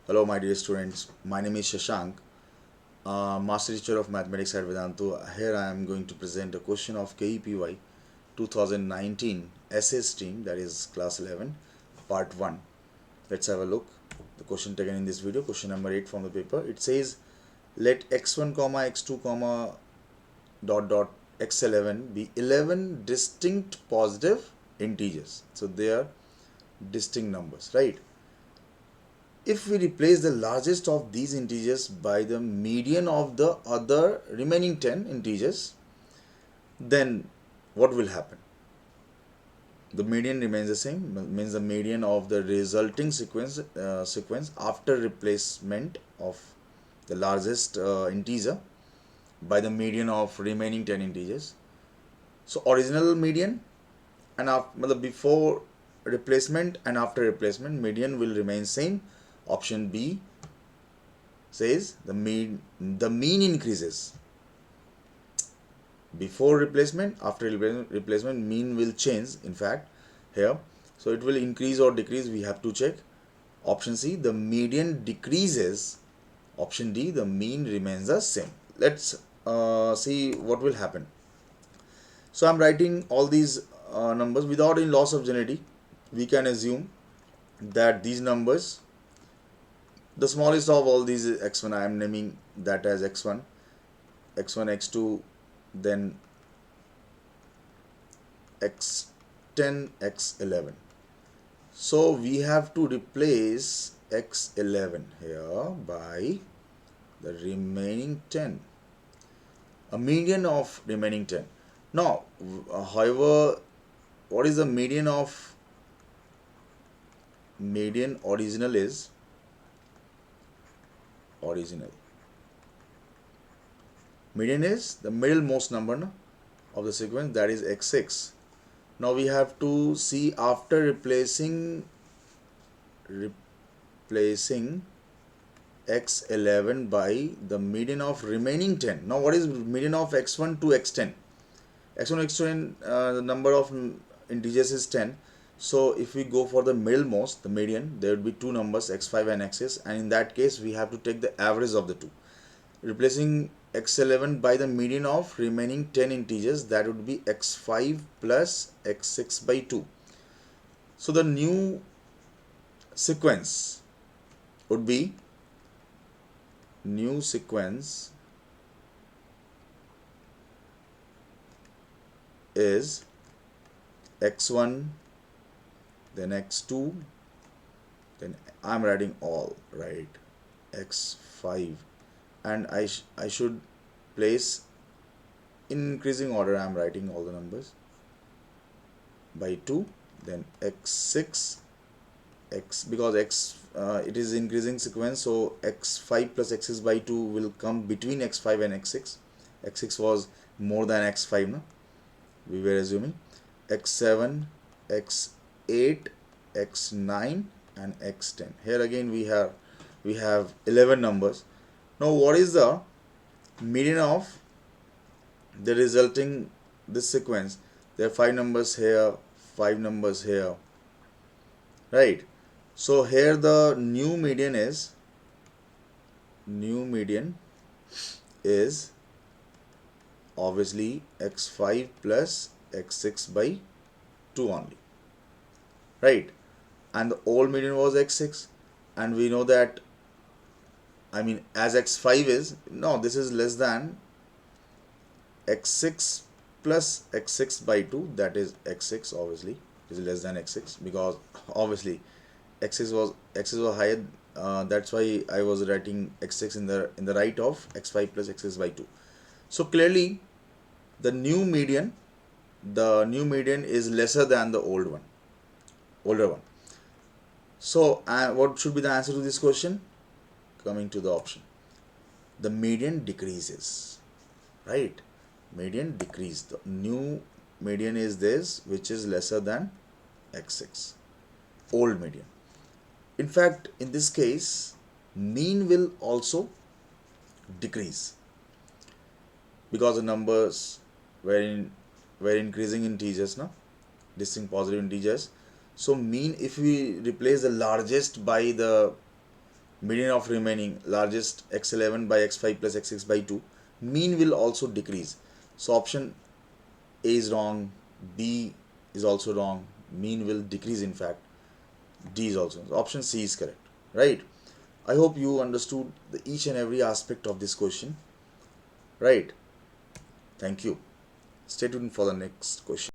Hello, my dear students. My name is Shashank, Master Teacher of Mathematics at Vedantu. Here I am going to present a question of KEPY 2019 essay stream, that is class 11, part 1. Let's have a look. The question taken in this video, question number 8 from the paper. It says, let x1, x2, dot dot x11 be 11 distinct positive integers. So they are distinct numbers, right? If we replace the largest of these integers by the median of the other remaining 10 integers, then what will happen? The median remains the same, means the median of the resulting sequence after replacement of the largest integer by the median of remaining 10 integers. So original median and after, before replacement and after replacement, median will remain same. Option B says the mean increases. Before replacement, after replacement, mean will change, in fact, here. So it will increase or decrease, we have to check. Option C, the median decreases. Option D, the mean remains the same. Let's see what will happen. So I'm writing all these numbers without any loss of generality. We can assume that these numbers, the smallest of all these is x1. I am naming that as x1, x2, then x10, x11. So we have to replace x11 here by the remaining 10, a median of remaining 10. Now, however, what is the median of median original is original. Median is the middlemost number, no, of the sequence, that is x6. Now we have to see after replacing x11 by the median of remaining 10. Now what is median of x1 to x10? x1 x10, the number of integers is 10. So if we go for the middlemost, the median, there would be two numbers, x5 and x6, and in that case we have to take the average of the two. Replacing x11 by the median of remaining 10 integers, that would be x5 plus x6 by 2. So the new sequence would be is x1, then x2, then I'm writing all right, x5, and I should place in increasing order. I'm writing all the numbers by 2, then x6, because it is increasing sequence, so x5 plus x6 by 2 will come between x5 and x6. x6 was more than x5, no? We were assuming x7, x8, x9 and x10. Here again we have 11 numbers. Now what is the median of the resulting this sequence? There are 5 numbers here, 5 numbers here, right? So here the new median is obviously x5 plus x6 by 2 only, right? And the old median was x6, and we know that, I mean, as x5 is, no, this is less than x6 plus x6 by 2, that is x6, obviously is less than x6, because obviously x6 was higher, that's why I was writing x6 in the right of x5 plus x6 by 2. So clearly the new median is lesser than the older one. So what should be the answer to this question? Coming to the option, the median decreases, right? Median decrease. The new median is this, which is lesser than x6, old median. In fact, in this case, mean will also decrease, because the numbers were increasing integers, no, distinct positive integers. So mean, if we replace the largest by the median of remaining largest x11 by x5 plus x6 by 2, mean will also decrease. So option A is wrong, B is also wrong, mean will decrease in fact, D is also, option C is correct, right? I hope you understood each and every aspect of this question, right? Thank you. Stay tuned for the next question.